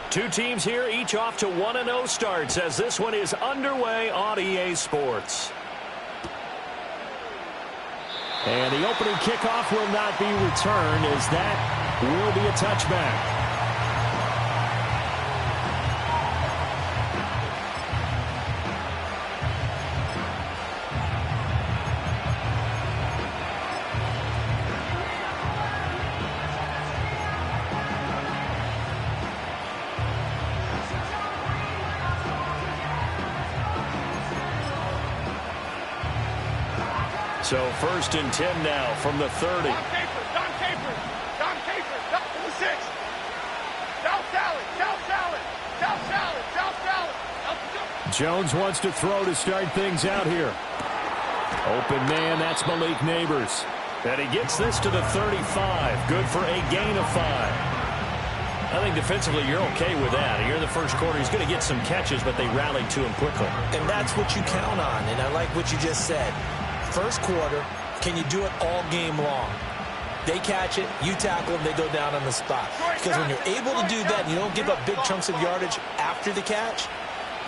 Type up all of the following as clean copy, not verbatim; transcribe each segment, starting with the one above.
Two teams here, each off to 1-0 starts as this one is underway on EA Sports. And the opening kickoff will not be returned as that will be a touchback. So 1st and 10 now from the 30. Don Capers, Don to the 6. South salad. Jones wants to throw to start things out here. Open man, that's Malik Neighbors. And he gets this to the 35. Good for a gain of 5. I think defensively you're okay with that. Here in the first quarter, he's going to get some catches, but they rallied to him quickly. And that's what you count on, and I like what you just said. First quarter, can you do it all game long? They catch it, you tackle them, they go down on the spot. Because when you're able to do that and you don't give up big chunks of yardage after the catch,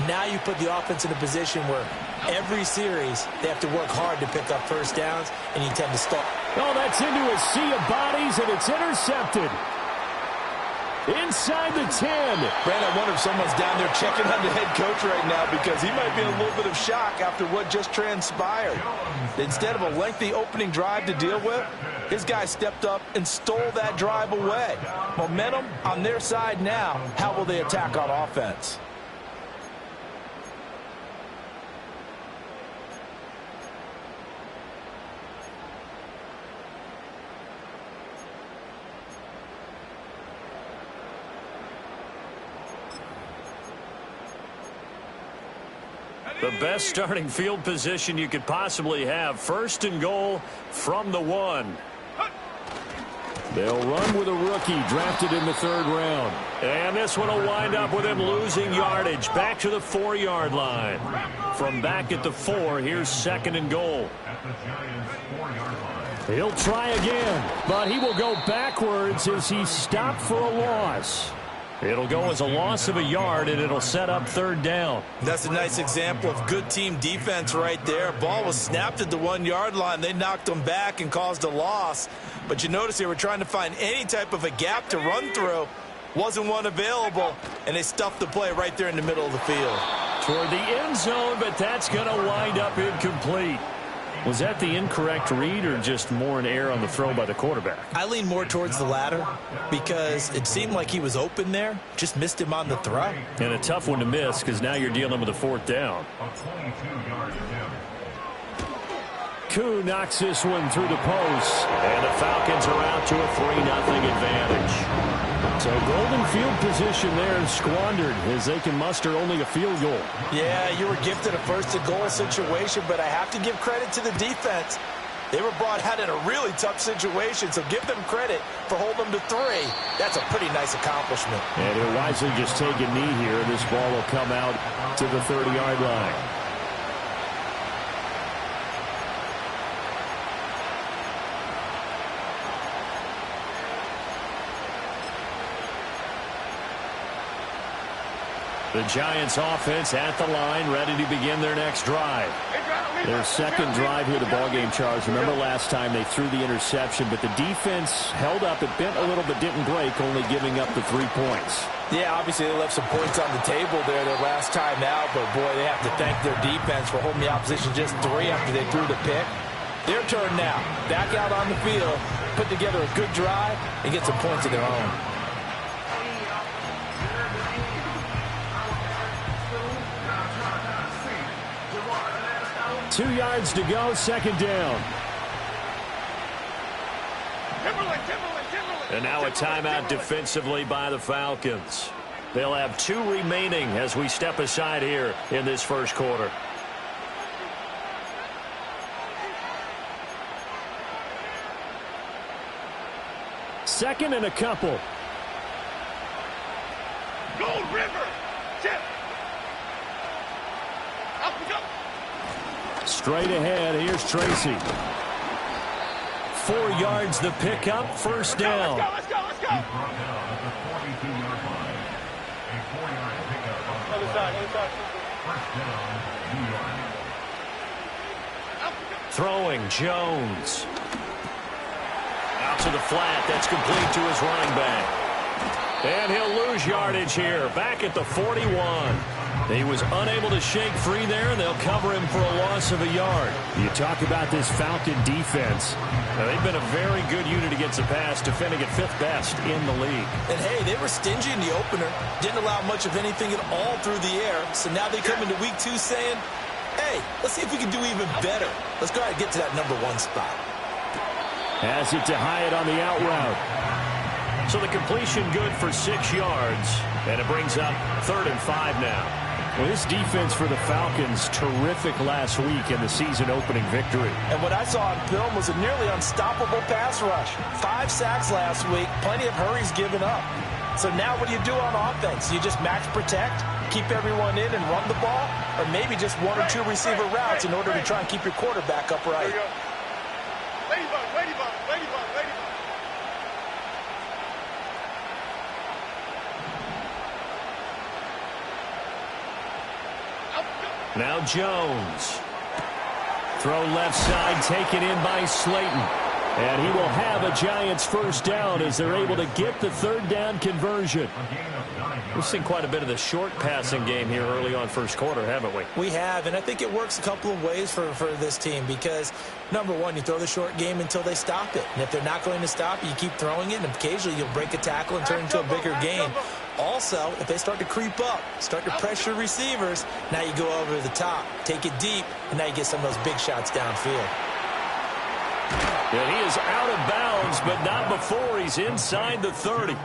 now you put the offense in a position where every series they have to work hard to pick up first downs, and you tend to stall. Oh, that's into a sea of bodies, and it's intercepted. Inside the 10. Brand, I wonder if someone's down there checking on the head coach right now because he might be in a little bit of shock after what just transpired. Instead of a lengthy opening drive to deal with, his guy stepped up and stole that drive away. Momentum on their side now. How will they attack on offense? The best starting field position you could possibly have. 1st and goal from the 1. They'll run with a rookie drafted in the 3rd round. And this one will wind up with him losing yardage. Back to the 4-yard line. From back at the 4, here's 2nd and goal. He'll try again, but he will go backwards as he stopped for a loss. It'll go as a loss of a yard, and it'll set up 3rd down. That's a nice example of good team defense right there. Ball was snapped at the 1-yard line. They knocked them back and caused a loss. But you notice they were trying to find any type of a gap to run through. Wasn't one available, and they stuffed the play right there in the middle of the field. Toward the end zone, but that's going to wind up incomplete. Was that the incorrect read or just more an error on the throw by the quarterback? I lean more towards the latter because it seemed like he was open there. Just missed him on the throw. And a tough one to miss because now you're dealing with a 4th down. Koo knocks this one through the post. And the Falcons are out to a 3-0 advantage. So golden field position there squandered as they can muster only a field goal. Yeah, you were gifted a 1st and goal situation, but I have to give credit to the defense. They were brought out in a really tough situation, so give them credit for holding them to 3. That's a pretty nice accomplishment. And he'll wisely just take a knee here. This ball will come out to the 30-yard line. The Giants offense at the line, ready to begin their next drive. Their 2nd drive here, the ballgame, Charles. Remember last time they threw the interception, but the defense held up. It bent a little but didn't break, only giving up the 3 points. Yeah, obviously they left some points on the table there their last time out, but boy, they have to thank their defense for holding the opposition just 3 after they threw the pick. Their turn now. Back out on the field, put together a good drive, and get some points of their own. 2 yards to go, 2nd down. And now a timeout defensively by the Falcons. They'll have 2 remaining as we step aside here in this first quarter. Second and a couple. Gold River. Tip. Up we go. Straight ahead, here's Tracy. 4 yards the pickup, 1st down. Let's go. Other side, other side. Throwing Jones. Out to the flat. That's complete to his running back. And he'll lose yardage here. Back at the 41. He was unable to shake free there, and they'll cover him for a loss of a yard. You talk about this Falcon defense. Now, they've been a very good unit against the pass, defending at 5th best in the league. And, hey, they were stingy in the opener. Didn't allow much of anything at all through the air. So now they come into week 2 saying, hey, let's see if we can do even better. Let's go ahead and get to that number 1 spot. Has it to Hyatt on the out route. So the completion good for 6 yards, and it brings up 3rd and 5 now. Well, this defense for the Falcons, terrific last week in the season-opening victory. And what I saw on film was a nearly unstoppable pass rush. 5 sacks last week, plenty of hurries given up. So now what do you do on offense? You just max protect, keep everyone in and run the ball, or maybe just 1 or 2 receiver routes in order to try and keep your quarterback upright. Ladybug, ladybug, ladybug, ladybug. Now Jones. Throw left side, taken in by Slayton. And he will have a Giants first down as they're able to get the 3rd down conversion. We've seen quite a bit of the short passing game here early on first quarter, haven't we? We have, and I think it works a couple of ways for this team because, number 1, you throw the short game until they stop it. And if they're not going to stop it, you keep throwing it, and occasionally you'll break a tackle and turn it into a bigger game. Also, if they start to creep up, start to pressure receivers, now you go over the top, take it deep, and now you get some of those big shots downfield. And he is out of bounds, but not before he's inside the 30.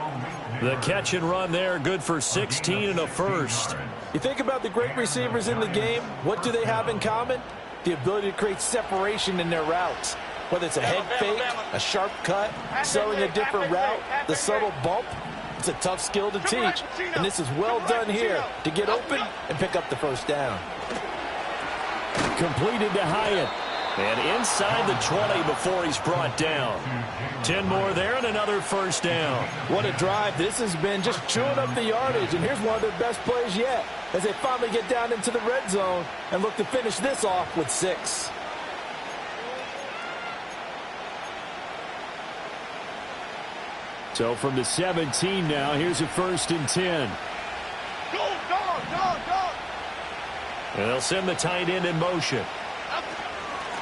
The catch and run there, good for 16 and a first. You think about the great receivers in the game, what do they have in common? The ability to create separation in their routes. Whether it's a head fake, a sharp cut, selling a different route, the subtle bump, it's a tough skill to teach. And this is well done here to get open and pick up the first down. Completed to Hyatt. And inside the 20 before he's brought down. 10 more there and another first down. What a drive this has been, just chewing up the yardage. And here's one of their best plays yet as they finally get down into the red zone and look to finish this off with 6. So from the 17 now, here's a 1st and 10. Go, dog, dog, dog. And they'll send the tight end in motion.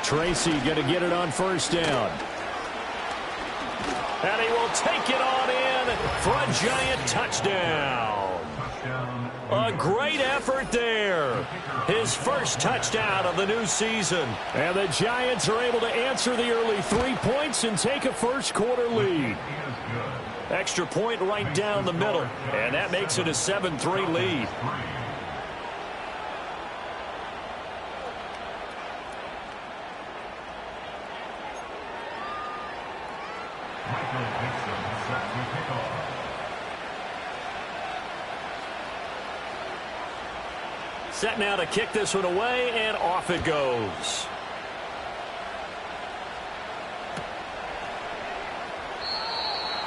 Tracy going to get it on 1st down. And he will take it on in for a Giant touchdown. A great effort there. His first touchdown of the new season. And the Giants are able to answer the early 3 points and take a first quarter lead. Extra point right down the middle. And that makes it a 7-3 lead. Set now to kick this one away, and off it goes.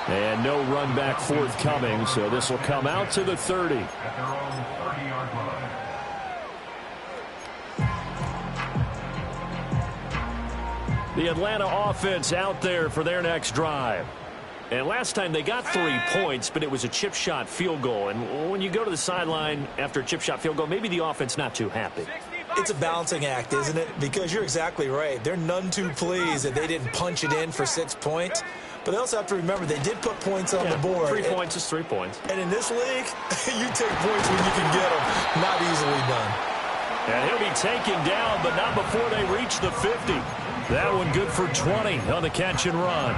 And no run back forthcoming, so this will come out to the 30. The Atlanta offense out there for their next drive. And last time they got 3 points, but it was a chip shot field goal. And when you go to the sideline after a chip shot field goal, maybe the offense not too happy. It's a balancing act, isn't it? Because you're exactly right. They're none too pleased that they didn't punch it in for 6 points. But they also have to remember they did put points on the board. 3 points is 3 points. And in this league, you take points when you can get them. Not easily done. And he'll be taken down, but not before they reach the 50. That one good for 20 on the catch and run.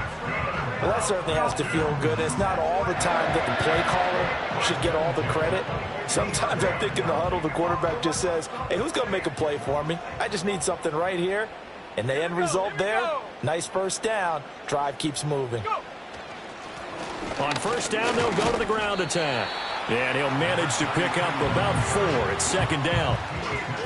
Well, that certainly has to feel good. It's not all the time that the play caller should get all the credit. Sometimes I think in the huddle, the quarterback just says, hey, who's going to make a play for me? I just need something right here. And the end result there, nice first down. Drive keeps moving. On first down, they'll go to the ground attack. And he'll manage to pick up about 4 at 2nd down.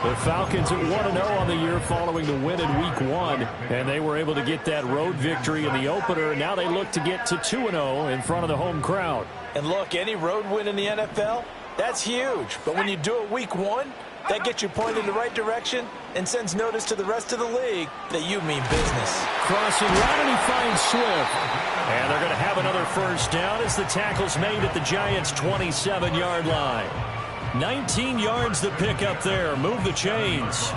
The Falcons at 1-0 on the year following the win in Week 1. And they were able to get that road victory in the opener. Now they look to get to 2-0 in front of the home crowd. And look, any road win in the NFL, That's huge. But when you do it week one, that gets you pointed in the right direction and sends notice to the rest of the league that you mean business. Crossing route, and he finds Swift. And they're going to have another first down as the tackle's made at the Giants' 27-yard line. 19 yards the pick up there. Move the chains.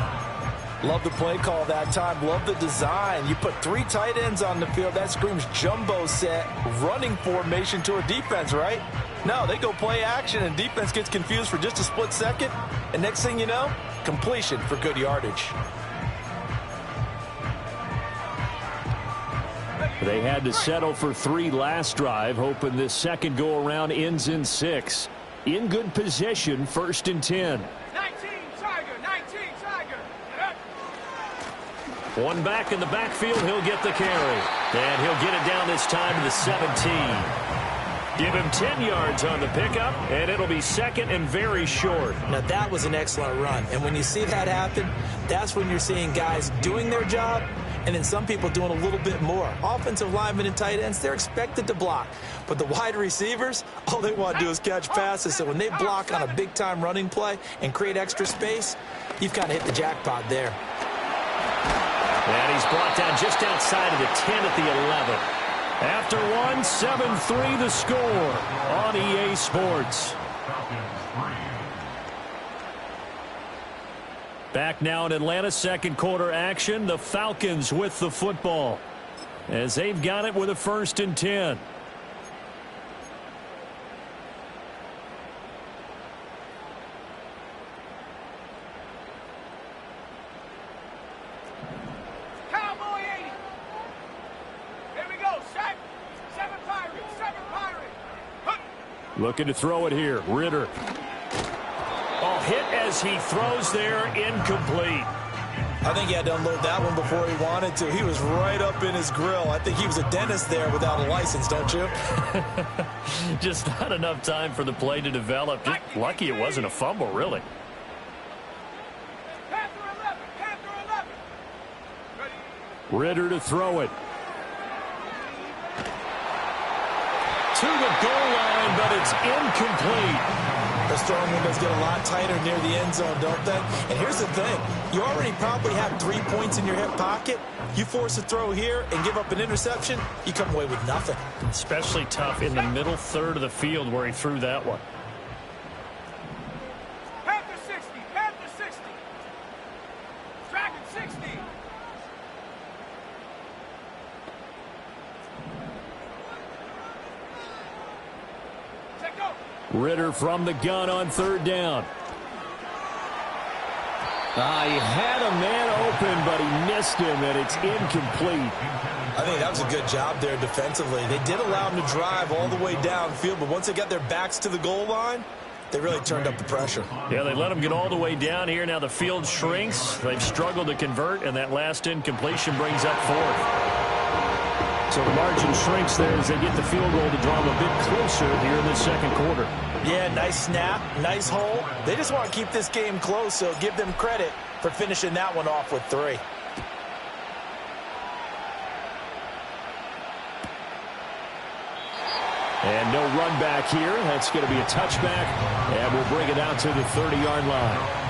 Love the play call that time. Love the design. You put 3 tight ends on the field. That screams jumbo set, running formation to a defense, right? No, they go play action, and defense gets confused for just a split second. And next thing you know, completion for good yardage. They had to settle for 3 last drive, hoping this second go-around ends in 6. In good position, 1st and 10. 19 Tiger, 19 Tiger. One back in the backfield, he'll get the carry. And he'll get it down this time to the 17. Give him 10 yards on the pickup, and it'll be second and very short. Now, that was an excellent run. And when you see that happen, that's when you're seeing guys doing their job and then some people doing a little bit more. Offensive linemen and tight ends, they're expected to block. But the wide receivers, all they want to do is catch passes. So when they block on a big-time running play and create extra space, you've kind of hit the jackpot there. And he's brought down just outside of the 10 at the 11. After one, 7-3 the score on EA Sports. Back now in Atlanta, second quarter action. The Falcons with the football as they've got it with a 1st and 10. Cowboy 80. Here we go. 7 Pirates. 7 Pirates. Looking to throw it here. Ritter. Oh, hit as he throws there, incomplete. I think he had to unload that one before he wanted to. He was right up in his grill. I think he was a dentist there without a license, don't you? Just not enough time for the play to develop. Just lucky it wasn't a fumble, really. Panther 11. Panther 11. Ritter to throw it. To the goal line, but it's incomplete. Those throwing windows get a lot tighter near the end zone, don't they? And here's the thing. You already probably have 3 points in your hip pocket. You force a throw here and give up an interception, you come away with nothing. Especially tough in the middle third of the field where he threw that one. Panther 60. Panther 60. Dragon 60. Check go. Ritter from the gun on 3rd down. He had a man open, but he missed him, and it's incomplete. I think that was a good job there defensively. They did allow him to drive all the way downfield, but once they got their backs to the goal line, they really turned up the pressure. Yeah, they let him get all the way down here. Now the field shrinks. They've struggled to convert, and that last incompletion brings up 4th. So the margin shrinks there as they get the field goal to draw them a bit closer here in the second quarter. Yeah, nice snap, nice hole. They just want to keep this game close, so give them credit for finishing that one off with 3. And no run back here. That's going to be a touchback, and we'll bring it out to the 30-yard line.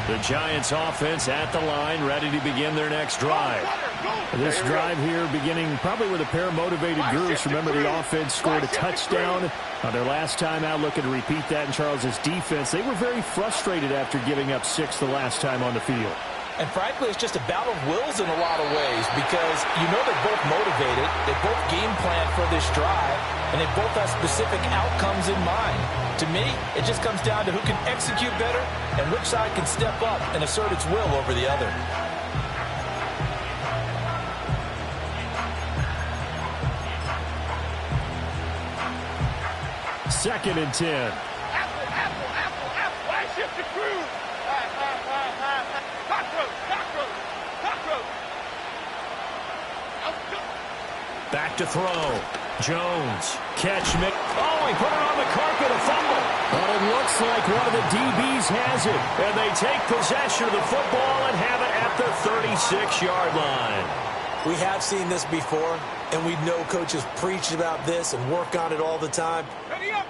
The Giants offense at the line, ready to begin their next drive. This drive here beginning probably with a pair of motivated groups. Remember, the offense scored a touchdown on their last time out, looking to repeat that in Charles's defense. They were very frustrated after giving up 6 the last time on the field. And frankly, it's just a battle of wills in a lot of ways because you know they're both motivated, they both game plan for this drive, and they both have specific outcomes in mind. To me, it just comes down to who can execute better and which side can step up and assert its will over the other. Second and 10. Apple. I shift the crew. Cockroach. Back to throw. Jones. Catch. Oh, he put it on the carpet. A fumble. But it looks like one of the DBs has it. And they take possession of the football and have it at the 36-yard line. We have seen this before, and we know coaches preach about this and work on it all the time.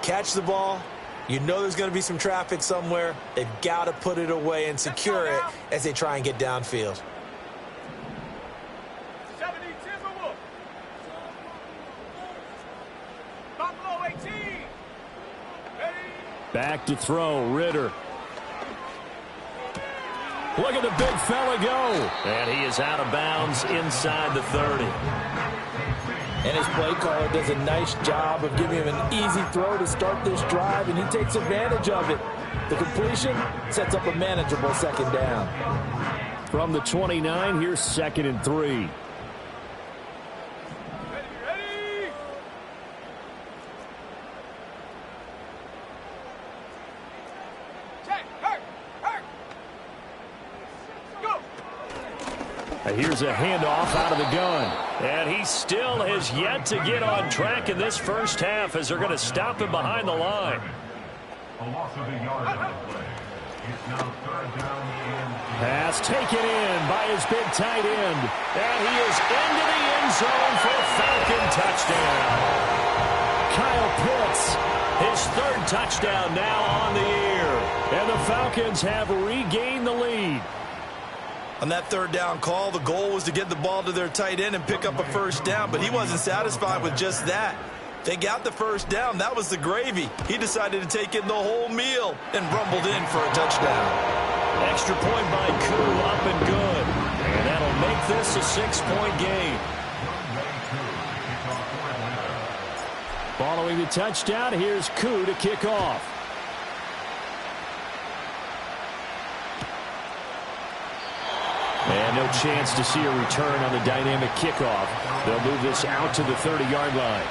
Catch the ball. You know there's going to be some traffic somewhere. They've got to put it away and secure it as they try and get downfield. 70 Timberwolves. Buffalo 18. Ready. Back to throw, Ritter. Look at the big fella go. And he is out of bounds inside the 30. And his play caller does a nice job of giving him an easy throw to start this drive, and he takes advantage of it. The completion sets up a manageable second down. From the 29, here's 2nd and 3. Ready. Check. Hurt. Go. Here's a handoff out of the gun. And he still has yet to get on track in this first half as they're going to stop him behind the line. Pass taken in by his big tight end. And he is into the end zone for a Falcon touchdown. Kyle Pitts, his 3rd touchdown now on the year. And the Falcons have regained the lead. On that 3rd down call, the goal was to get the ball to their tight end and pick up a first down, but he wasn't satisfied with just that. They got the first down. That was the gravy. He decided to take in the whole meal and rumbled in for a touchdown. Extra point by Koo, up and good. And that'll make this a 6-point game. Following the touchdown, here's Koo to kick off. And no chance to see a return on the dynamic kickoff. They'll move this out to the 30-yard line.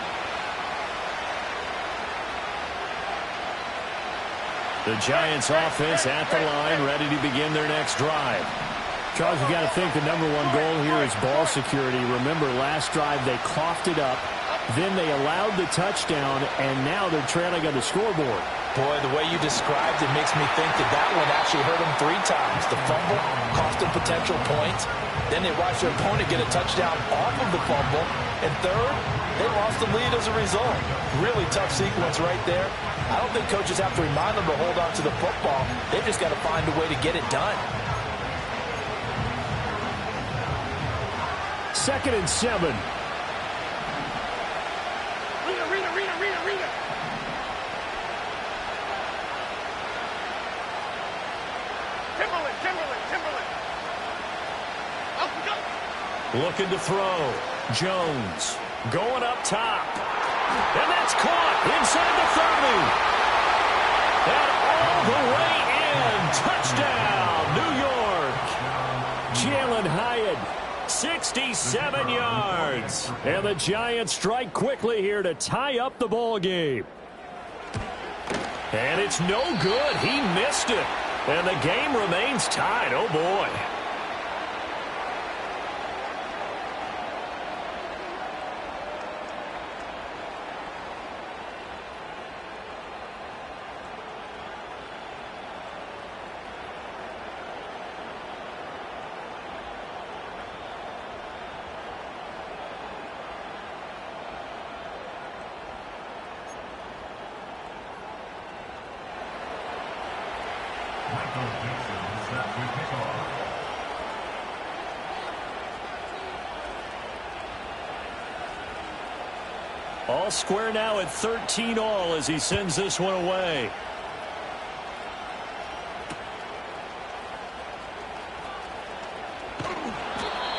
The Giants offense at the line, ready to begin their next drive. Charles, you got to think the #1 goal here is ball security. Remember, last drive they coughed it up, then they allowed the touchdown, and now they're trailing on the scoreboard. Boy, the way you described it makes me think that one actually hurt them 3 times. The fumble cost them potential points. Then they watched their opponent get a touchdown off of the fumble. And third, they lost the lead as a result. Really tough sequence right there. I don't think coaches have to remind them to hold on to the football. They've just got to find a way to get it done. 2nd and 7. Rita. Timberland. Up we go. Looking to throw. Jones going up top. And that's caught inside the 30. And all the way in. Touchdown, New York. Jalen Hyatt, 67 yards. And the Giants strike quickly here to tie up the ball game. And it's no good. He missed it. And the game remains tied. Oh, boy. All square now at 13-all as he sends this one away.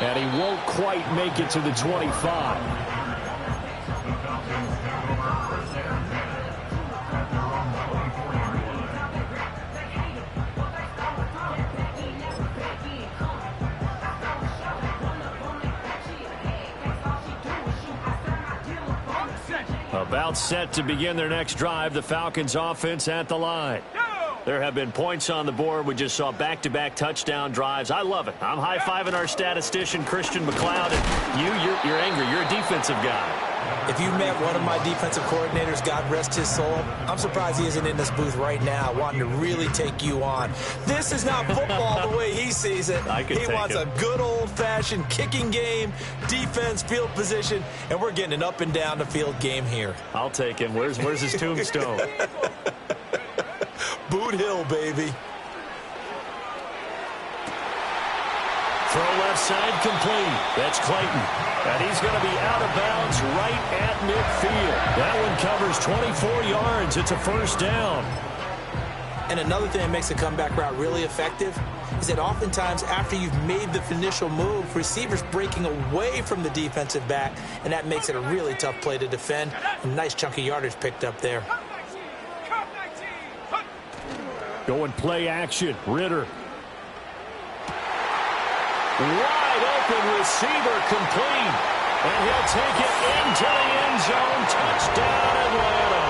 And he won't quite make it to the 25. About set to begin their next drive. The Falcons offense at the line. There have been points on the board. We just saw back-to-back touchdown drives. I love it. I'm high-fiving our statistician, Christian McLeod. And you're angry. You're a defensive guy. If you met one of my defensive coordinators, God rest his soul, I'm surprised he isn't in this booth right now wanting to really take you on. This is not football the way he sees it. He wants a good old-fashioned kicking game, defense, field position, and we're getting an up and down the field game here. I'll take him. Where's his tombstone? Boot Hill, baby. Throw left side complete. That's Clayton. And he's going to be out of bounds right at midfield. That one covers 24 yards. It's a first down. And another thing that makes a comeback route really effective is that oftentimes after you've made the initial move, receivers breaking away from the defensive back, and that makes it a really tough play to defend. A nice chunk of yardage picked up there. Going play action. Ritter. Wide open receiver complete. And he'll take it into the end zone. Touchdown, Atlanta.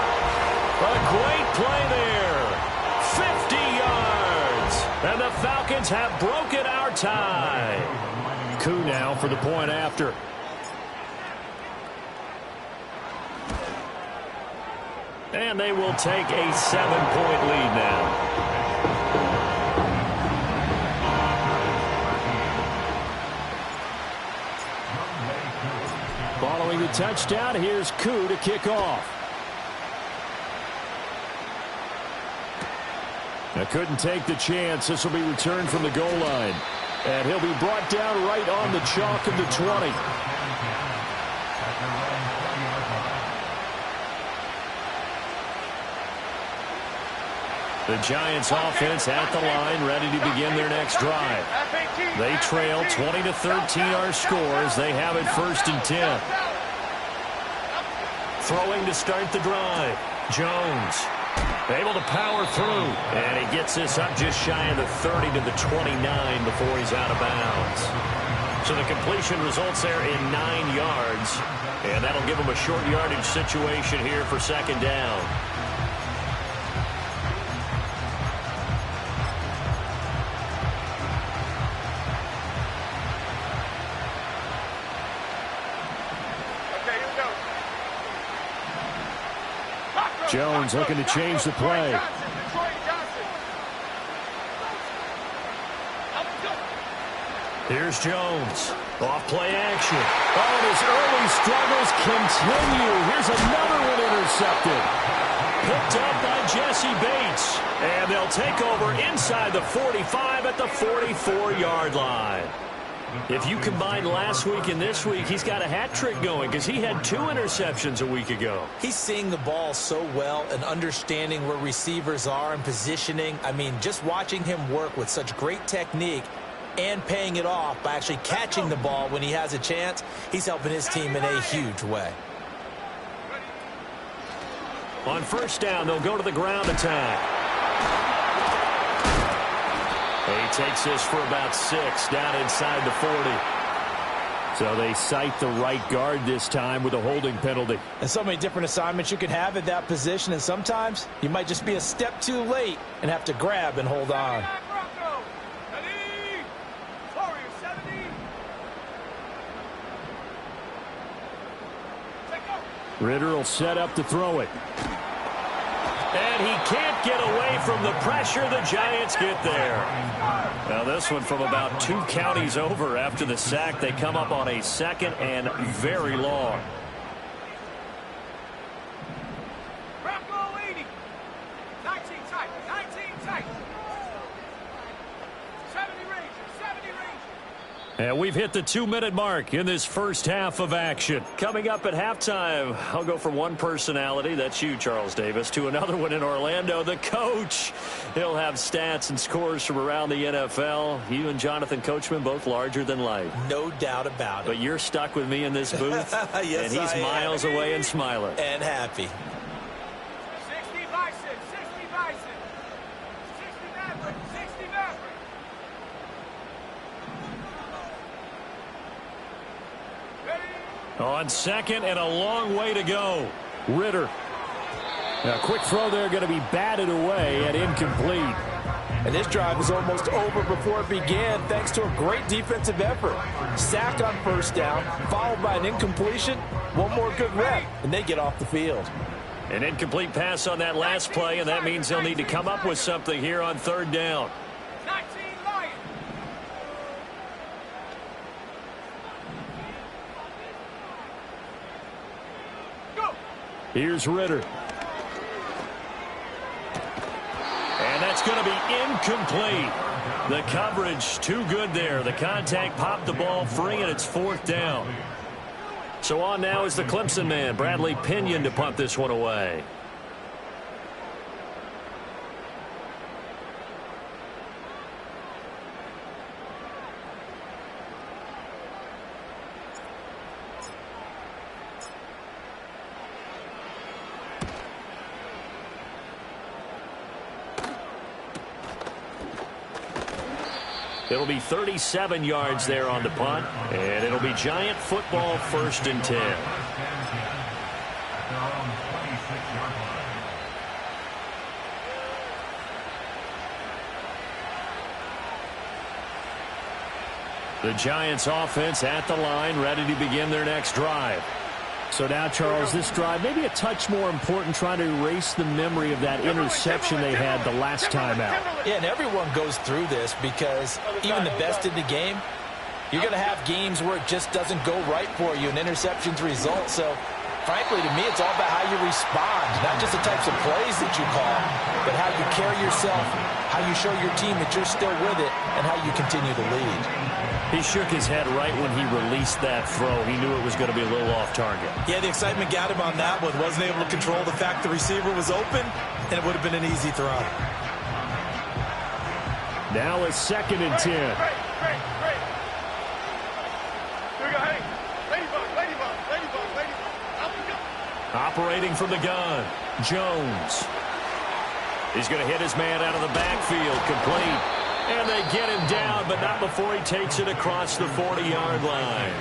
A great play there. 50 yards. And the Falcons have broken our tie. Coup now for the point after. And they will take a 7-point lead now. Following the touchdown, here's Koo to kick off. Now couldn't take the chance. This will be returned from the goal line. And he'll be brought down right on the chalk of the 20. The Giants offense at the line, ready to begin their next drive. They trail 20-13 our scores. They have it 1st and 10. Throwing to start the drive. Jones able to power through. And he gets this up just shy of the 30 to the 29 before he's out of bounds. So the completion results there in 9 yards. And that'll give him a short yardage situation here for 2nd down. Jones looking to change the play. Here's Jones. Off play action. Oh, and his early struggles continue. Here's another one intercepted. Picked up by Jesse Bates. And they'll take over inside the 45 at the 44-yard line. If you combine last week and this week, he's got a hat trick going because he had 2 interceptions a week ago. He's seeing the ball so well and understanding where receivers are and positioning. I mean, just watching him work with such great technique and paying it off by actually catching the ball when he has a chance, he's helping his team in a huge way. On 1st down, they'll go to the ground attack. He takes this for about 6 down inside the 40. So they cite the right guard this time with a holding penalty. And so many different assignments you can have at that position, and sometimes you might just be a step too late and have to grab and hold on. Ritter will set up to throw it. And he can't get away from the pressure. The Giants get there. Now this one from about 2 counties over after the sack. They come up on a 2nd and very long. Bronco 80. 19 tight. 19 tight. 70 Rangers. 70 Rangers. And we've hit the 2-minute mark in this first half of action. Coming up at halftime, I'll go from one personality, that's you, Charles Davis, to another one in Orlando, the coach. He'll have stats and scores from around the NFL. You and Jonathan Coachman, both larger than life. No doubt about it. But you're stuck with me in this booth, yes, and he's miles away and smiling. And happy. 60 Bison. 60 Bison. 60 Maverick. 60 Maverick. On 2nd and a long way to go. Ritter. Now, quick throw there going to be batted away and incomplete. And this drive was almost over before it began thanks to a great defensive effort. Sacked on 1st down, followed by an incompletion, One more good rep, and they get off the field. An incomplete pass on that last play, and that means they'll need to come up with something here on third down. 19 Lions. Go. Here's Ritter. And that's going to be incomplete. The coverage too good there. The contact popped the ball free, and it's fourth down. So on now is the Clemson man, Bradley Pinion, to punt this one away. It'll be 37 yards there on the punt, and it'll be Giant football, 1st and 10. The Giants offense at the line, ready to begin their next drive. So now, Charles, this drive maybe a touch more important, trying to erase the memory of that interception they had the last time out. Yeah, and everyone goes through this because even the best in the game, you're going to have games where it just doesn't go right for you and interceptions result. So, frankly, to me, it's all about how you respond, not just the types of plays that you call, but how you carry yourself, how you show your team that you're still with it, and how you continue to lead. He shook his head right when he released that throw. He knew it was going to be a little off target. Yeah, the excitement got him on that one. Wasn't able to control the fact the receiver was open, and it would have been an easy throw. Now it's 2nd and 10. Great. Here we go, hey. Ladybug. Up we go. Operating from the gun, Jones. He's going to hit his man out of the backfield, complete. And they get him down, but not before he takes it across the 40-yard line.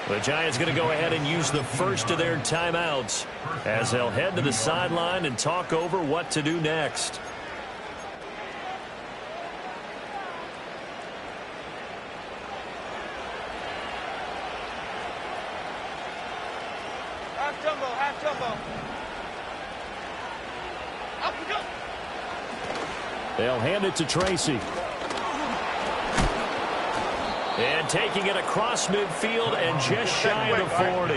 The Giants going to go ahead and use the first of their timeouts as they'll head to the sideline and talk over what to do next. Half jumbo. Up we go. They'll hand it to Tracy. And taking it across midfield and just shy of the 40.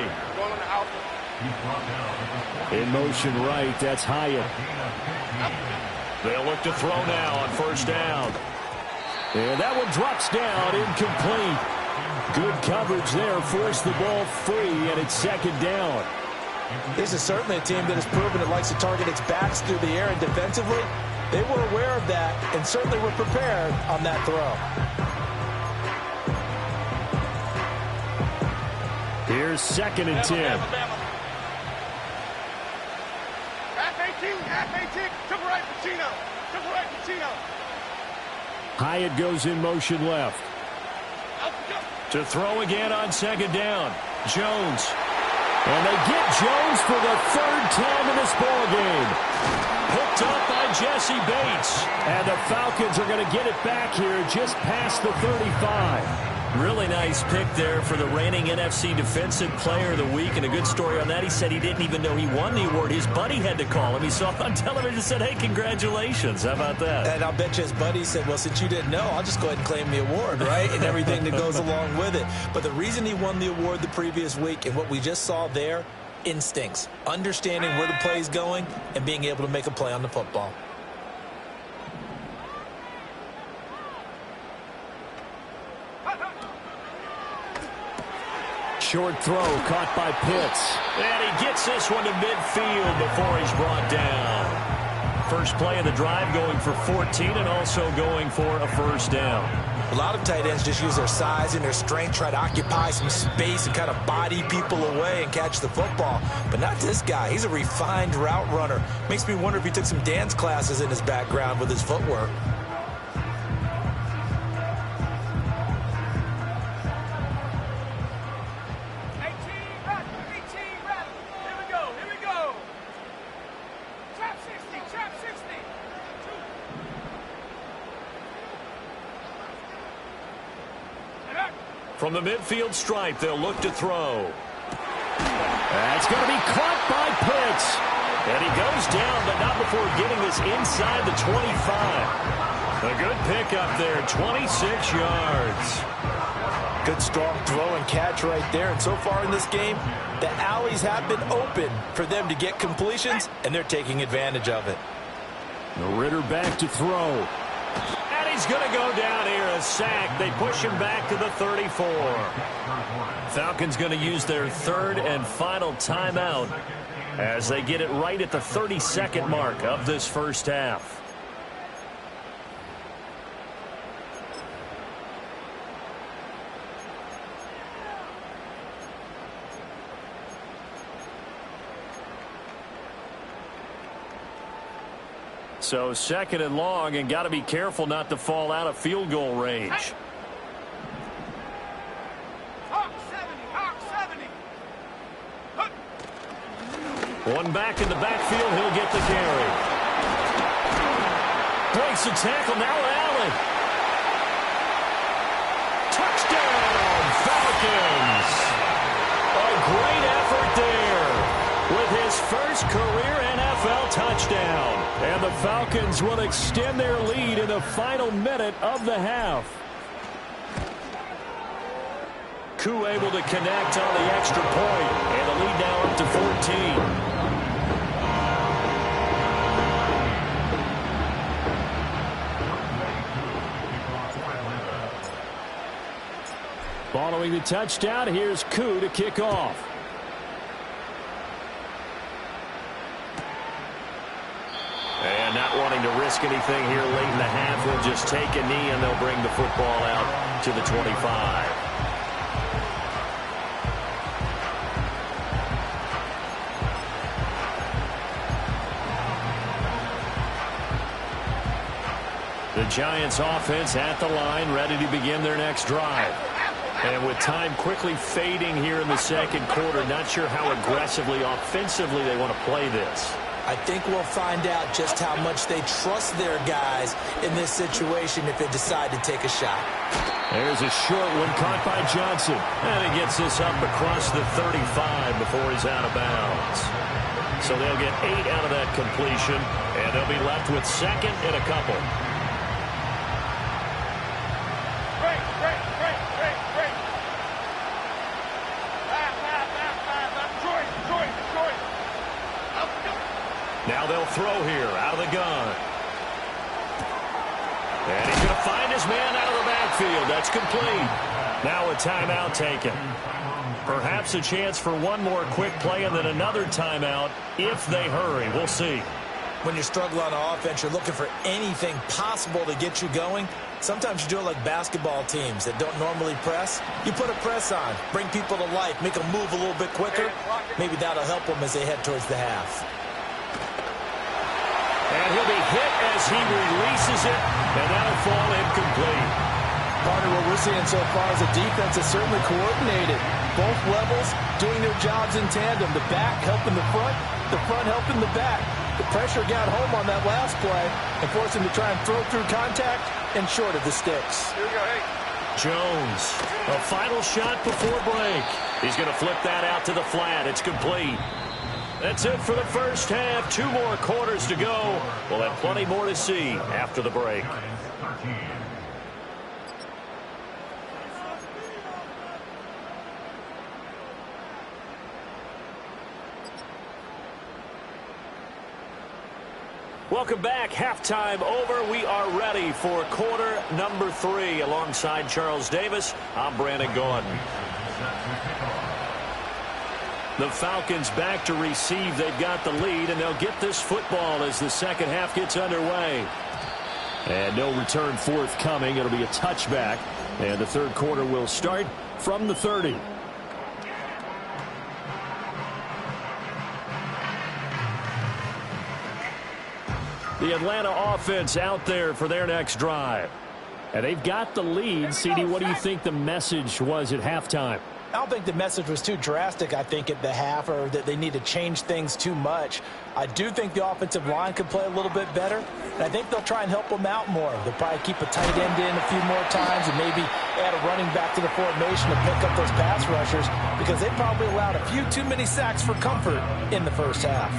In motion right, that's Hyatt. They'll look to throw now on 1st down. And that one drops down, incomplete. Good coverage there, forced the ball free, and it's 2nd down. This is certainly a team that has proven it likes to target its backs through the air, and defensively, they were aware of that and certainly were prepared on that throw. Here's 2nd and 10. F-18, triple right, Pacino. Hyatt goes in motion left. To throw again on 2nd down, Jones. And they get Jones for the 3rd time in this ballgame. Picked up by Jesse Bates. And the Falcons are going to get it back here just past the 35. Really nice pick there for the reigning NFC Defensive Player of the Week. And a good story on that. He said he didn't even know he won the award. His buddy had to call him. He saw it on television and said, hey, congratulations. How about that? And I'll bet you his buddy said, well, since you didn't know, I'll just go ahead and claim the award, right? And everything that goes along with it. But the reason he won the award the previous week and what we just saw there, instincts, understanding where the play is going and being able to make a play on the football. Short throw caught by Pitts. And he gets this one to midfield before he's brought down. First play of the drive going for 14 and also going for a 1st down. A lot of tight ends just use their size and their strength, try to occupy some space and kind of body people away and catch the football. But not this guy. He's a refined route runner. Makes me wonder if he took some dance classes in his background with his footwork. From the midfield stripe, they'll look to throw. That's going to be caught by Pitts. And he goes down, but not before getting this inside the 25. A good pickup there, 26 yards. Good strong throw and catch right there. And so far in this game, the alleys have been open for them to get completions, and they're taking advantage of it. Ritter back to throw. And he's going to go down here, a sack. They push him back to the 34. Falcons going to use their third and final timeout as they get it right at the 32nd mark of this first half. So second and long, and got to be careful not to fall out of field goal range. One back in the backfield, he'll get the carry. Breaks the tackle, now Allen. Touchdown, Falcons. A great effort there with his first career NFL touchdown. And the Falcons will extend their lead in the final minute of the half. Koo able to connect on the extra point, and the lead now up to 14. Following the touchdown, here's Koo to kick off. And not wanting to risk anything here late in the half, he'll just take a knee and they'll bring the football out to the 25. The Giants offense at the line, ready to begin their next drive. And with time quickly fading here in the second quarter, not sure how aggressively, offensively they want to play this. I think we'll find out just how much they trust their guys in this situation if they decide to take a shot. There's a short one caught by Johnson. And he gets this up across the 35 before he's out of bounds. So they'll get 8 out of that completion, and they'll be left with second and a couple. Now they'll throw here out of the gun. And he's going to find his man out of the backfield. That's complete. Now a timeout taken. Perhaps a chance for one more quick play and then another timeout if they hurry. We'll see. When you struggle on offense, you're looking for anything possible to get you going. Sometimes you do it like basketball teams that don't normally press. You put a press on, bring people to life, make them move a little bit quicker. Maybe that'll help them as they head towards the half. And he'll be hit as he releases it, and that'll fall incomplete. Partner, what we're seeing so far is the defense is certainly coordinated. Both levels doing their jobs in tandem. The back helping the front helping the back. The pressure got home on that last play and forced him to try and throw through contact and short of the sticks. Here we go, hey. Jones, a final shot before break. He's going to flip that out to the flat. It's complete. That's it for the first half. 2 more quarters to go. We'll have plenty more to see after the break. Welcome back. Halftime over. We are ready for quarter number 3. Alongside Charles Davis, I'm Brandon Gordon. The Falcons back to receive. They've got the lead, and they'll get this football as the second half gets underway. And no return forthcoming. It'll be a touchback. And the third quarter will start from the 30. The Atlanta offense out there for their next drive. And they've got the lead. CD, what do you think the message was at halftime? I don't think the message was too drastic, I think, at the half, or that they need to change things too much. I do think the offensive line could play a little bit better, and I think they'll try and help them out more. They'll probably keep a tight end in a few more times and maybe add a running back to the formation to pick up those pass rushers, because they probably allowed a few too many sacks for comfort in the first half.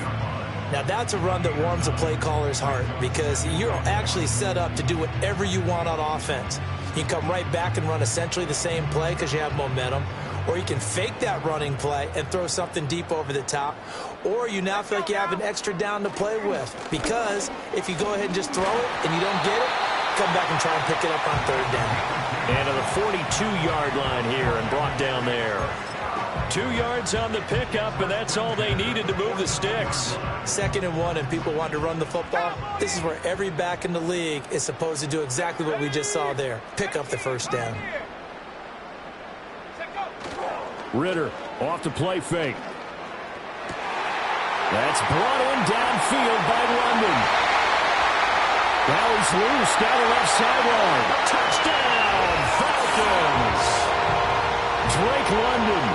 Now, that's a run that warms a play caller's heart, because you're actually set up to do whatever you want on offense. You can come right back and run essentially the same play because you have momentum, or you can fake that running play and throw something deep over the top, or you now feel like you have an extra down to play with, because if you go ahead and just throw it and you don't get it, come back and try and pick it up on third down. And to the 42-yard line here and brought down there. 2 yards on the pickup, and that's all they needed to move the sticks. 2nd and 1, and people want to run the football. This is where every back in the league is supposed to do exactly what we just saw there. Pick up the first down. Ritter off the play fake. That's brought in downfield by London. Now he's loose down the left sideline. Touchdown, Falcons! Drake London,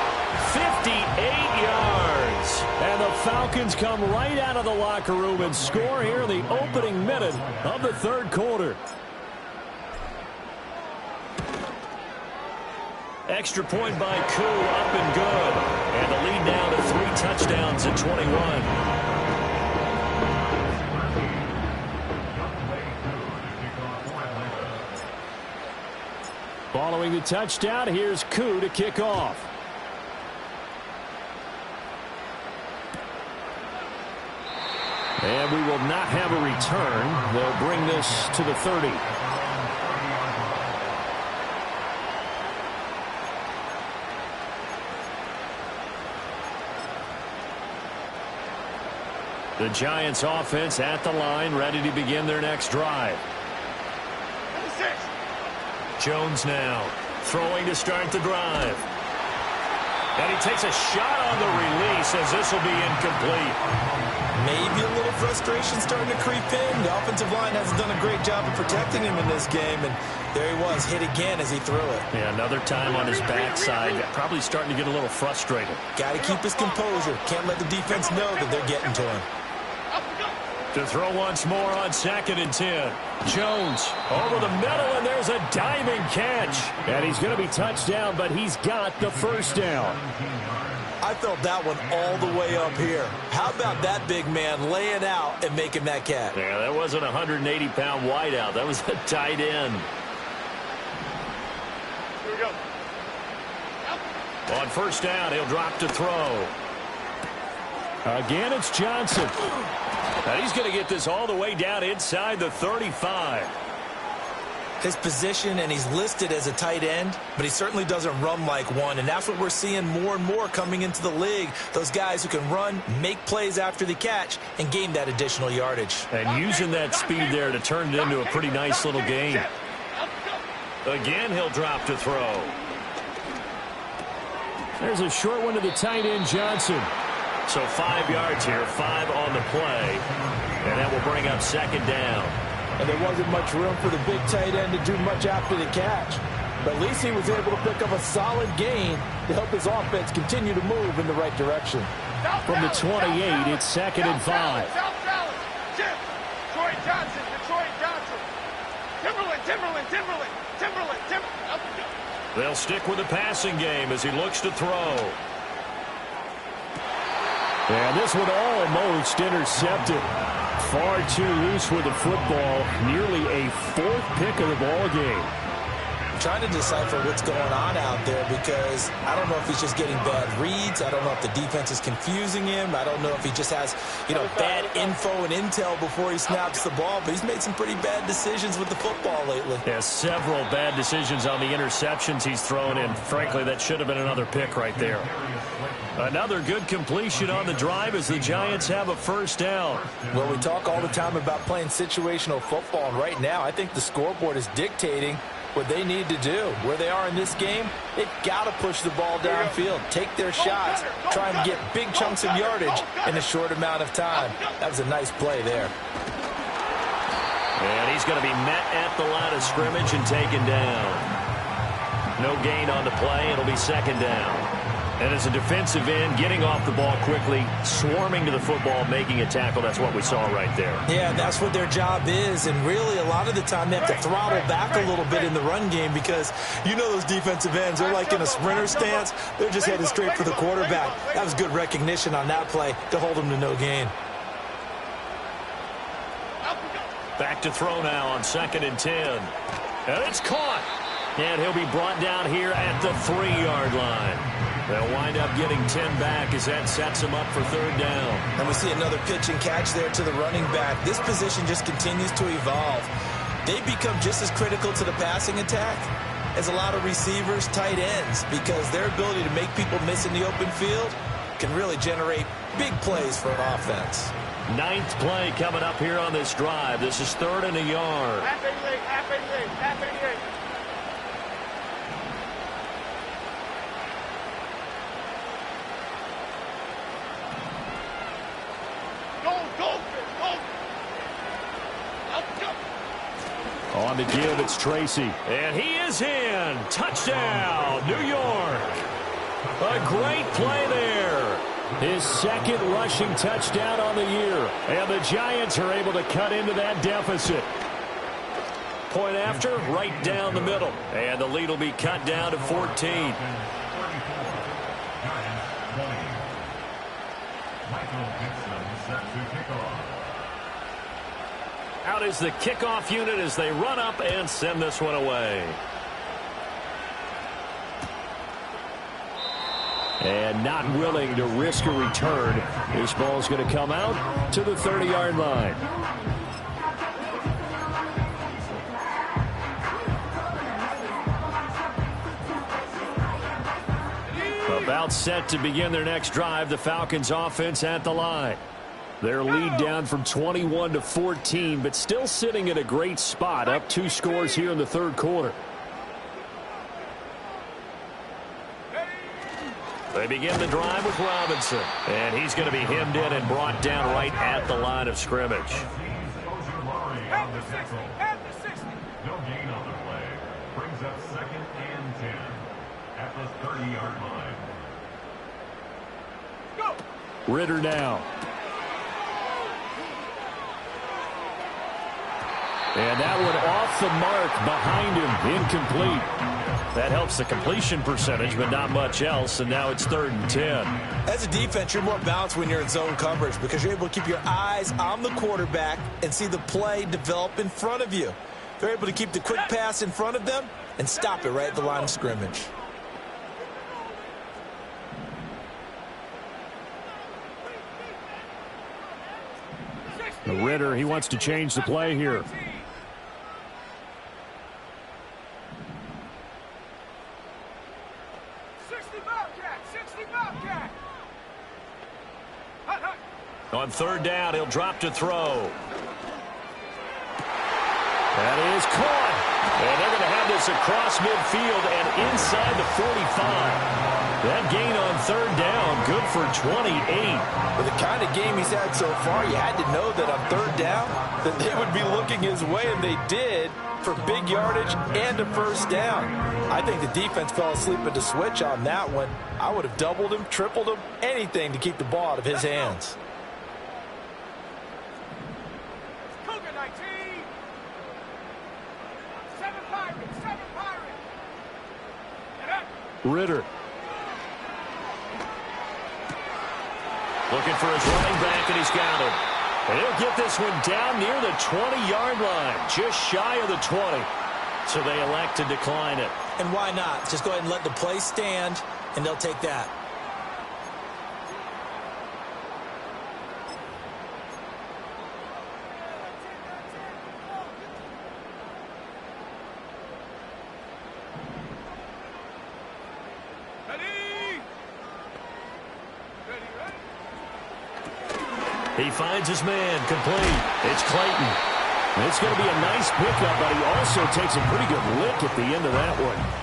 58 yards. and the Falcons come right out of the locker room and score here in the opening minute of the third quarter. Extra point by Koo, up and good. And the lead now to 3 touchdowns at 21. Following the touchdown, here's Koo to kick off. And we will not have a return. They'll bring this to the 30. The Giants offense at the line, ready to begin their next drive. Jones now throwing to start the drive. And he takes a shot on the release as this will be incomplete. Maybe a little frustration starting to creep in. The offensive line hasn't done a great job of protecting him in this game, and there he was, hit again as he threw it. Yeah, another time on his backside, probably starting to get a little frustrated. Got to keep his composure. Can't let the defense know that they're getting to him. To throw once more on 2nd and 10. Jones over the middle, and there's a diving catch. And he's going to be touched down, but he's got the first down. I felt that one all the way up here. How about that big man laying out and making that catch? Yeah, that wasn't a 180-pound wideout. That was a tight end. Here we go. On first down, he'll drop to throw. Again, it's Johnson. And he's going to get this all the way down inside the 35. His position, and he's listed as a tight end, but he certainly doesn't run like one, and that's what we're seeing more and more coming into the league. Those guys who can run, make plays after the catch, and gain that additional yardage. And using that speed there to turn it into a pretty nice little game. Again, he'll drop to throw. There's a short one to the tight end, Johnson. So 5 yards here, 5 on the play. And that will bring up 2nd down. And there wasn't much room for the big tight end to do much after the catch. But at least he was able to pick up a solid gain to help his offense continue to move in the right direction. From the 28, it's 2nd and 5. South Dallas. Jim. Troy Johnson. Detroit Johnson. Timberland. They'll stick with the passing game as he looks to throw. And this one almost intercepted. Far too loose with the football. Nearly a 4th pick of the ball game. I'm trying to decipher what's going on out there, because I don't know if he's just getting bad reads. I don't know if the defense is confusing him. I don't know if he just has, bad info and intel before he snaps the ball. But he's made some pretty bad decisions with the football lately. Yeah, several bad decisions on the interceptions he's thrown in. Frankly, that should have been another pick right there. Another good completion on the drive as the Giants have a first down. Well, we talk all the time about playing situational football, and right now I think the scoreboard is dictating what they need to do. Where they are in this game, they've got to push the ball downfield, take their shots, try and get big chunks of yardage in a short amount of time. That was a nice play there. And he's going to be met at the line of scrimmage and taken down. No gain on the play. It'll be second down. And as a defensive end, getting off the ball quickly, swarming to the football, making a tackle, that's what we saw right there. Yeah, that's what their job is. And really, a lot of the time, they have to throttle back a little bit in the run game because you know those defensive ends, they're like in a sprinter stance. They're just headed straight for the quarterback. That was good recognition on that play to hold them to no gain. Back to throw now on 2nd and 10. And it's caught. And he'll be brought down here at the 3-yard line. They'll wind up getting 10 back as that sets them up for 3rd down. And we see another pitch and catch there to the running back. This position just continues to evolve. They become just as critical to the passing attack as a lot of receivers, tight ends, because their ability to make people miss in the open field can really generate big plays for an offense. 9th play coming up here on this drive. This is 3rd and a yard. Half 88, half 88, half 88. On the give, it's Tracy. And he is in. Touchdown, New York. A great play there. His 2nd rushing touchdown on the year. And the Giants are able to cut into that deficit. Point after, right down the middle. And the lead will be cut down to 14. Out is the kickoff unit as they run up and send this one away. And not willing to risk a return. This ball's going to come out to the 30-yard line. About set to begin their next drive, the Falcons offense at the line. Their lead down from 21 to 14, but still sitting in a great spot, up 2 scores here in the 3rd quarter. They begin the drive with Robinson, and he's going to be hemmed in and brought down right at the line of scrimmage. At the 60, at the 60. No gain on the play. Brings up 2nd and 10 at the 30-yard line. Go! Ritter now. And that one off the mark behind him, incomplete. That helps the completion percentage, but not much else, and now it's 3rd and 10. As a defense, you're more balanced when you're in zone coverage because you're able to keep your eyes on the quarterback and see the play develop in front of you. They're able to keep the quick pass in front of them and stop it right at the line of scrimmage. Ritter, he wants to change the play here. 60 Bobcat, 60 Bobcat. Hut, hut. On 3rd down, he'll drop to throw. That is caught. And they're going to have this across midfield and inside the 45. That gain on 3rd down, good for 28. With the kind of game he's had so far, you had to know that on 3rd down that they would be looking his way, and they did, for big yardage and a 1st down. I think the defense fell asleep at the switch on that one. I would have doubled him, tripled him, anything to keep the ball out of his hands. Cougar 19. 7 Pirates, 7 Pirates. Get up. Ritter. Looking for his running back, and he's got him. And he'll get this one down near the 20-yard line, just shy of the 20. So they elect to decline it. And why not? Just go ahead and let the play stand, and they'll take that. He finds his man, complete. It's Clayton. It's going to be a nice pickup, but he also takes a pretty good lick at the end of that one.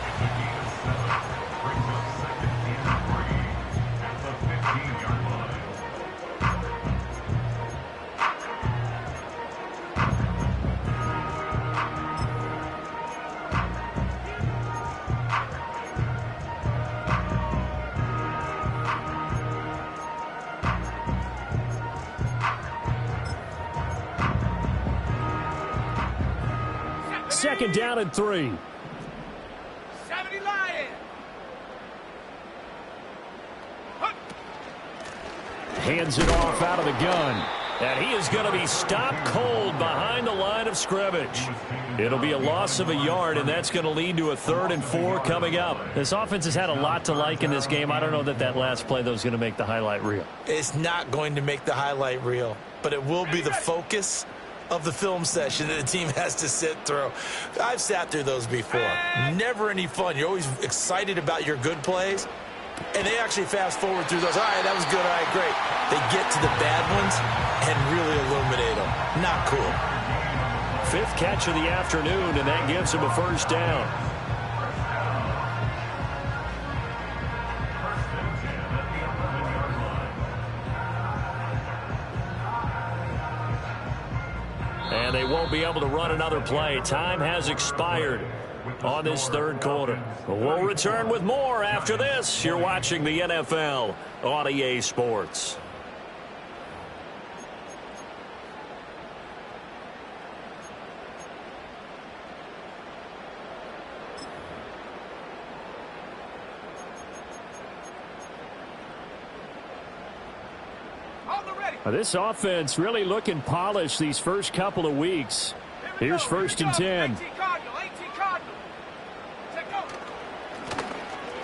second down and 3. 70 Lions. Hands it off out of the gun. And he is going to be stopped cold behind the line of scrimmage. It'll be a loss of a yard, and that's going to lead to a 3rd and 4 coming up. This offense has had a lot to like in this game. I don't know that last play, though, is going to make the highlight reel. It's not going to make the highlight reel, but it will be the focus of the film session that the team has to sit through. I've sat through those before. Never any fun. You're always excited about your good plays, and they actually fast forward through those. All right, that was good. All right, great. They get to the bad ones and really illuminate them. Not cool. 5th catch of the afternoon, and that gives him a 1st down. And they won't be able to run another play. Time has expired on this 3rd quarter. We'll return with more after this. You're watching the NFL on EA Sports. This offense really looking polished these first couple of weeks. Here's 1st and 10.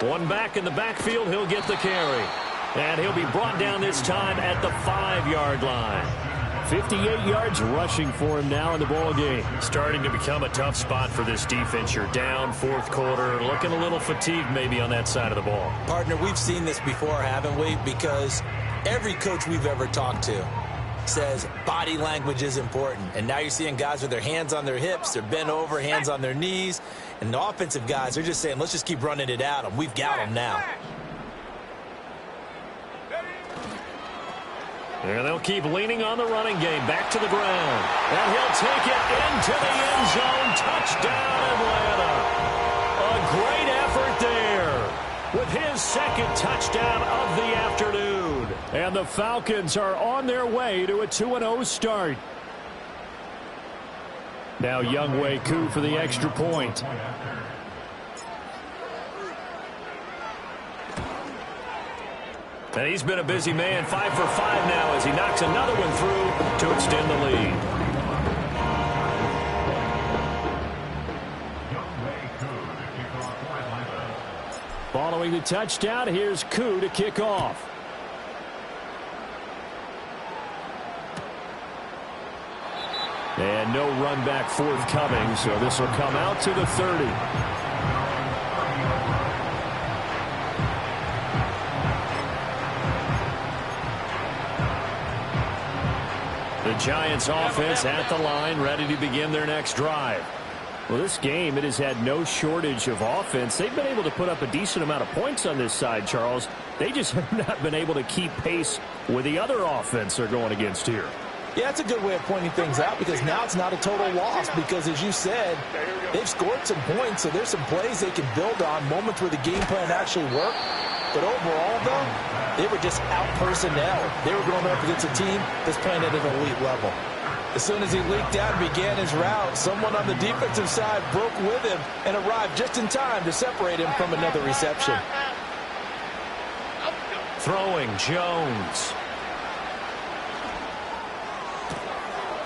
One back in the backfield, he'll get the carry. And he'll be brought down this time at the 5-yard line. 58 yards rushing for him now in the ball game. Starting to become a tough spot for this defense. You're down 4th quarter, looking a little fatigued maybe on that side of the ball. Partner, we've seen this before, haven't we? Because every coach we've ever talked to says body language is important. And now you're seeing guys with their hands on their hips, they're bent over, hands on their knees. And the offensive guys are just saying, let's just keep running it at them. We've got them now. And they'll keep leaning on the running game. Back to the ground. And he'll take it into the end zone. Touchdown, Atlanta. A great effort there with his 2nd touchdown of the afternoon. And the Falcons are on their way to a 2-0 start. Now Younghoe Koo for the extra point. And he's been a busy man. 5 for 5 now as he knocks another one through to extend the lead. Following the touchdown, here's Koo to kick off. And no run back forthcoming, so this will come out to the 30. The Giants offense at the line, ready to begin their next drive. Well, this game, it has had no shortage of offense. They've been able to put up a decent amount of points on this side, Charles. They just have not been able to keep pace with the other offense they're going against here. Yeah, that's a good way of pointing things out because now it's not a total loss because, as you said, they've scored some points, so there's some plays they can build on, moments where the game plan actually worked. But overall, though, they were just out personnel. They were going up against a team that's playing at an elite level. As soon as he leaked out and began his route, someone on the defensive side broke with him and arrived just in time to separate him from another reception. Throwing Jones.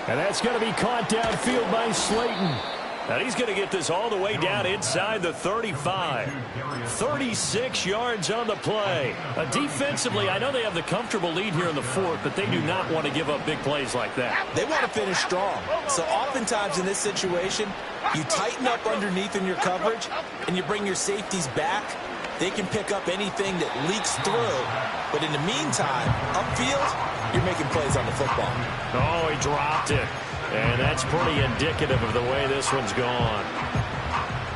And that's going to be caught downfield by Slayton. And he's going to get this all the way down inside the 35. 36 yards on the play. Defensively, I know they have the comfortable lead here in the 4th, but they do not want to give up big plays like that. They want to finish strong. So oftentimes in this situation, you tighten up underneath in your coverage, and you bring your safeties back. They can pick up anything that leaks through. But in the meantime, upfield, you're making plays on the football. Oh, he dropped it. And that's pretty indicative of the way this one's gone.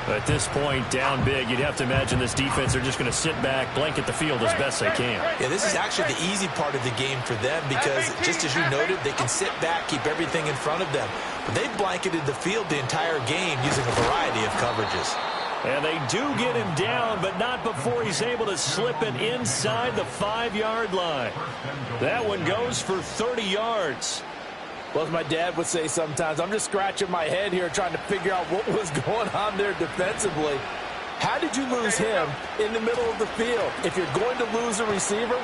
At this point, down big, you'd have to imagine this defense are just going to sit back, blanket the field as best they can. Yeah, this is actually the easy part of the game for them because, just as you noted, they can sit back, keep everything in front of them. But they've blanketed the field the entire game using a variety of coverages. And they do get him down, but not before he's able to slip it inside the 5-yard line. That one goes for 30 yards. Well, as my dad would say sometimes, I'm just scratching my head here trying to figure out what was going on there defensively. How did you lose him in the middle of the field? If you're going to lose a receiver,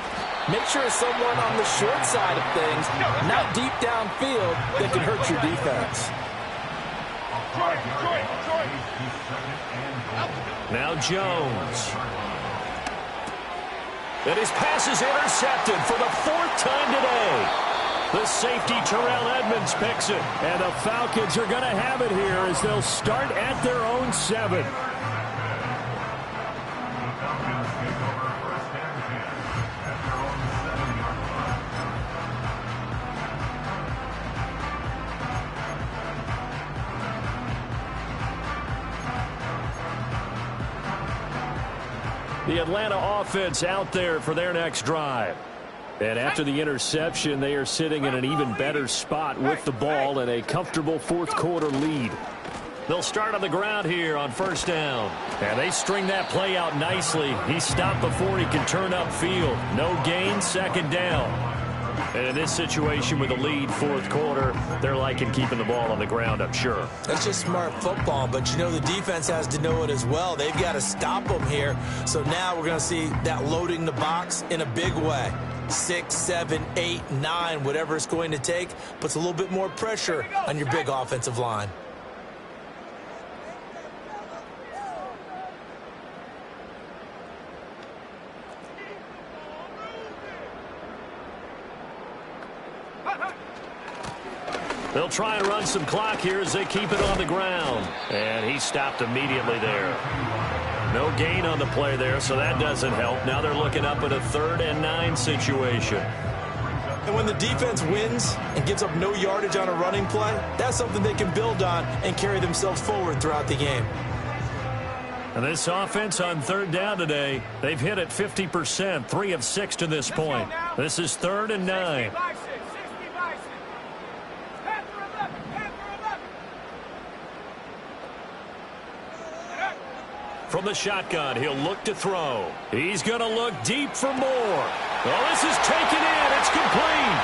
make sure it's someone on the short side of things, not deep downfield, that can hurt your defense. Now Jones. And his pass is intercepted for the 4th time today. The safety, Terrell Edmonds, picks it. And the Falcons are going to have it here as they'll start at their own 7. The Atlanta offense out there for their next drive. And after the interception, they are sitting in an even better spot with the ball and a comfortable 4th quarter lead. They'll start on the ground here on 1st down. And they string that play out nicely. He stopped before he can turn upfield. No gain, 2nd down. And in this situation with a lead 4th quarter, they're liking keeping the ball on the ground, I'm sure. That's just smart football, but you know the defense has to know it as well. They've got to stop them here. So now we're going to see that loading the box in a big way. 6, 7, 8, 9, whatever it's going to take, puts a little bit more pressure on your big offensive line. They'll try and run some clock here as they keep it on the ground. And he stopped immediately there. No gain on the play there, so that doesn't help. Now they're looking up at a 3rd and 9 situation. And when the defense wins and gives up no yardage on a running play, that's something they can build on and carry themselves forward throughout the game. And this offense on 3rd down today, they've hit it 50%, 3 of 6 to this point. This is 3rd and 9. From the shotgun, he'll look to throw. He's going to look deep for more. Well, this is taken in. It's complete.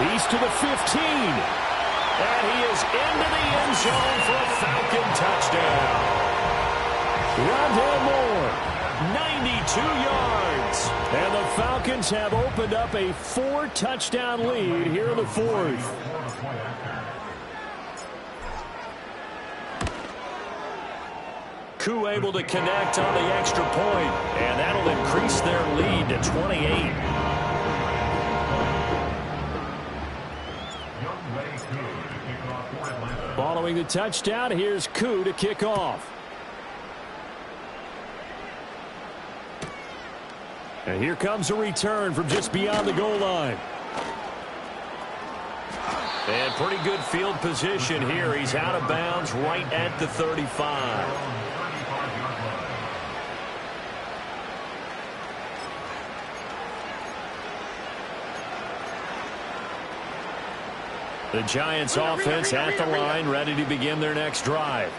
He's to the 15. And he is into the end zone for a Falcon touchdown. Rondell Moore, 92 yards. And the Falcons have opened up a 4-touchdown lead here in the 4th. Koo able to connect on the extra point, and that'll increase their lead to 28. Following the touchdown, here's Koo to kick off. And here comes a return from just beyond the goal line. And pretty good field position here. He's out of bounds right at the 35. The Giants offense at the line, ready to begin their next drive.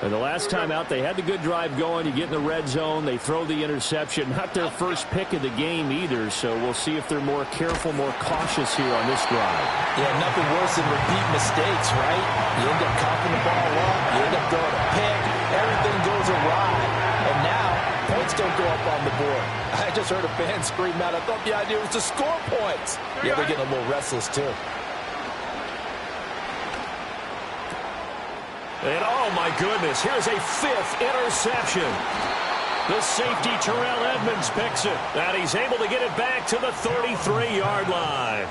And the last time out, they had the good drive going. You get in the red zone, they throw the interception. Not their first pick of the game either, so we'll see if they're more careful, more cautious here on this drive. Yeah, nothing worse than repeat mistakes, right? You end up coughing the ball up, you end up throwing a pick, everything goes awry. And now, points don't go up on the board. I just heard a fan scream out, I thought the idea was to score points. Yeah, they're getting a little restless, too. And oh my goodness, here's a 5th interception. The safety, Terrell Edmonds, picks it. And he's able to get it back to the 33-yard line.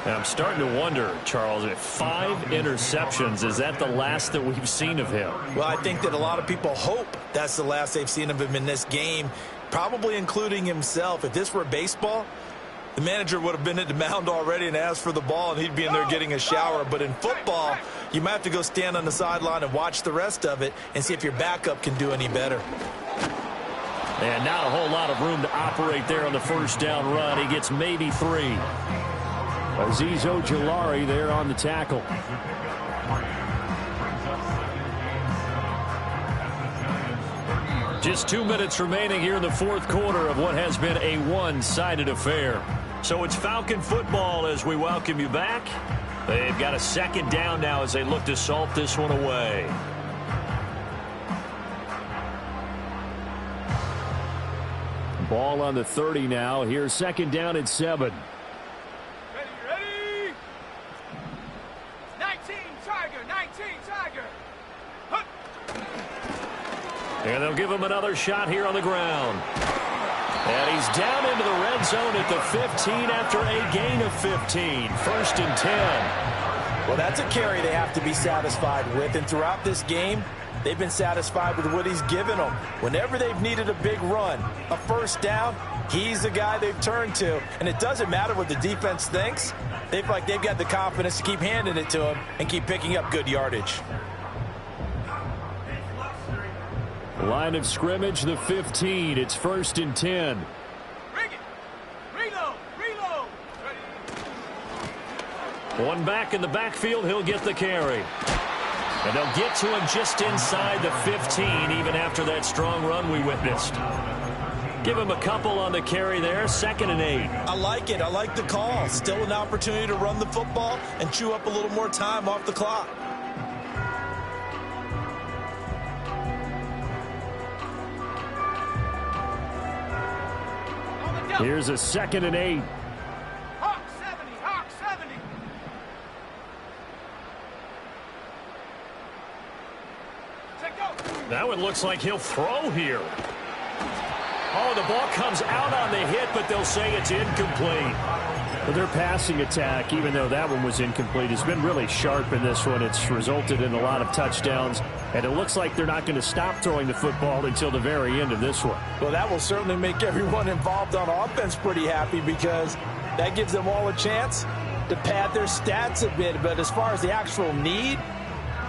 And I'm starting to wonder, Charles, if 5 interceptions, is that the last that we've seen of him? Well, I think that a lot of people hope that's the last they've seen of him in this game, probably including himself. If this were baseball, the manager would have been at the mound already and asked for the ball, and he'd be in there getting a shower. But in football, you might have to go stand on the sideline and watch the rest of it and see if your backup can do any better. And not a whole lot of room to operate there on the 1st down run. He gets maybe 3. Azeez Ojulari there on the tackle. Just 2 minutes remaining here in the 4th quarter of what has been a one-sided affair. So it's Falcon football as we welcome you back. They've got a second down now as they look to salt this one away. Ball on the 30 now. Here's second down at 7. Ready. 19, Tiger. 19, Tiger. Hup. And they'll give him another shot here on the ground. And he's down into the red zone at the 15 after a gain of 15. First and 10. Well, that's a carry they have to be satisfied with. And throughout this game, they've been satisfied with what he's given them. Whenever they've needed a big run, a first down, he's the guy they've turned to. And it doesn't matter what the defense thinks. They've got the confidence to keep handing it to him and keep picking up good yardage. Line of scrimmage, the 15. It's first and 10. Bring it. Reload. Ready. One back in the backfield, he'll get the carry. And they'll get to him just inside the 15, even after that strong run we witnessed. Give him a couple on the carry there, 2nd and 8. I like it. I like the call. Still an opportunity to run the football and chew up a little more time off the clock. Here's a 2nd and 8. Hawk 70. Hawk 70. Take go. That one looks like he'll throw here. Oh, the ball comes out on the hit, but they'll say it's incomplete. Well, their passing attack, even though that one was incomplete, has been really sharp in this one. It's resulted in a lot of touchdowns, and it looks like they're not going to stop throwing the football until the very end of this one. Well, that will certainly make everyone involved on offense pretty happy because that gives them all a chance to pad their stats a bit. But as far as the actual need,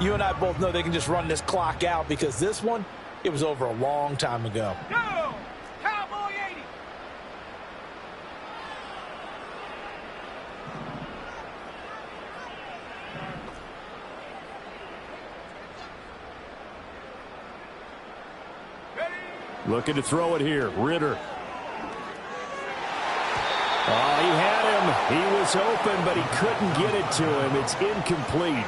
you and I both know they can just run this clock out because this one, it was over a long time ago. Go. Cowboy 80. Looking to throw it here. Ritter. Oh, he had him. He was open, but he couldn't get it to him. It's incomplete.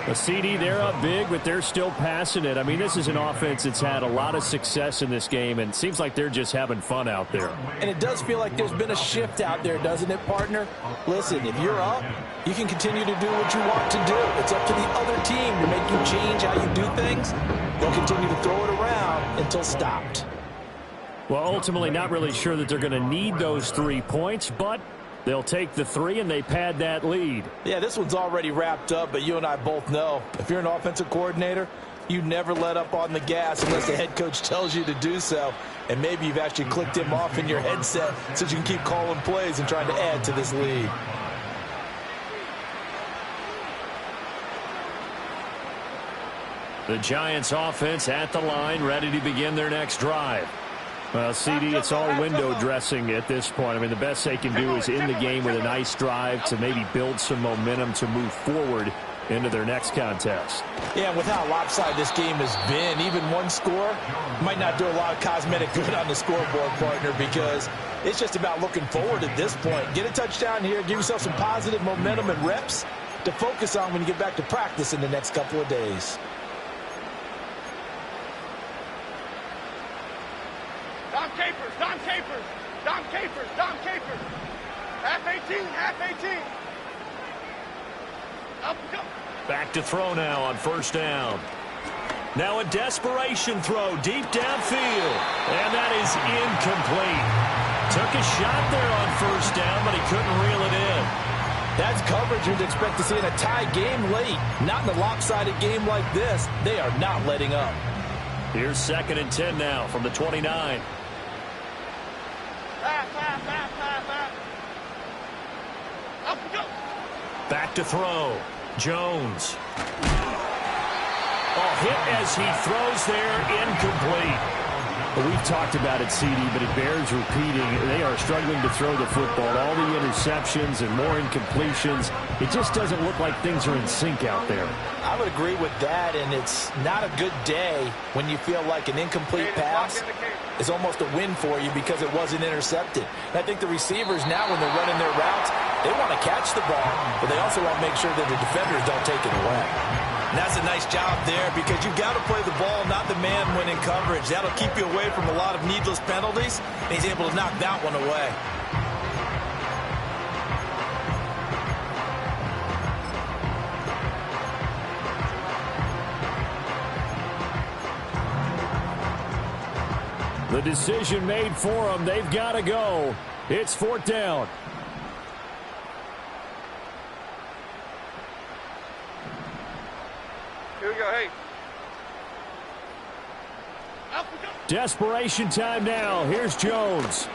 A CD, they're up big, but they're still passing it. I mean, this is an offense that's had a lot of success in this game, and it seems like they're just having fun out there. And it does feel like there's been a shift out there, doesn't it, partner? Listen, if you're up, you can continue to do what you want to do. It's up to the other team to make you change how you do things. They'll continue to throw it around until stopped. Well, ultimately, not really sure that they're going to need those 3 points, but they'll take the 3 and they pad that lead. Yeah, this one's already wrapped up, but you and I both know if you're an offensive coordinator, you never let up on the gas unless the head coach tells you to do so. And maybe you've actually clicked him off in your headset so you can keep calling plays and trying to add to this lead. The Giants offense at the line, ready to begin their next drive. Well, CD, it's all window dressing at this point. I mean, the best they can do is end the game with a nice drive to maybe build some momentum to move forward into their next contest. Yeah, with how lopsided this game has been, even one score might not do a lot of cosmetic good on the scoreboard, partner, because it's just about looking forward at this point. Get a touchdown here, give yourself some positive momentum and reps to focus on when you get back to practice in the next couple of days. Dom Capers. Dom Capers. Dom Capers. Dom Capers. Half 18. Half 18. Up we go. Back to throw now on first down. Now a desperation throw deep downfield. And that is incomplete. Took a shot there on first down, but he couldn't reel it in. That's coverage you'd expect to see in a tie game late. Not in a lopsided game like this. They are not letting up. Here's 2nd and 10 now from the 29. Up we go. Back to throw. Jones. Oh, hit as he throws there, incomplete. We've talked about it, CD, but it bears repeating. They are struggling to throw the football. All the interceptions and more incompletions. It just doesn't look like things are in sync out there. I would agree with that, and it's not a good day when you feel like an incomplete pass is almost a win for you because it wasn't intercepted. And I think the receivers now, when they're running their routes, they want to catch the ball, but they also want to make sure that the defenders don't take it away. And that's a nice job there because you've got to play the ball, not the man when in coverage. That'll keep you away from a lot of needless penalties, and he's able to knock that one away. The decision made for them. They've got to go. It's 4th down. Here we go, hey. Desperation time now. Here's Jones.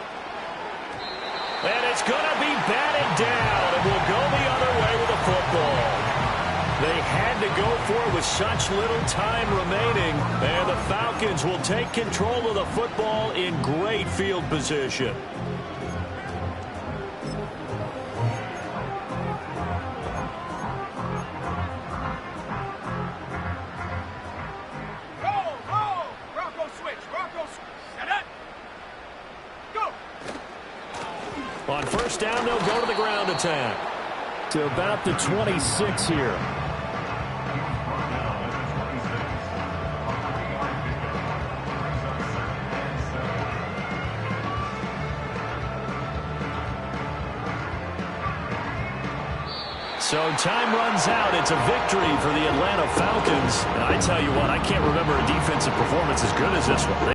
And it's going to be batted down, and will go the other way with the football. They had to go for it with such little time remaining, and the Falcons will take control of the football in great field position. On 1st down, they'll go to the ground attack. To about the 26 here. So time runs out. It's a victory for the Atlanta Falcons. And I tell you what, I can't remember a defensive performance as good as this one.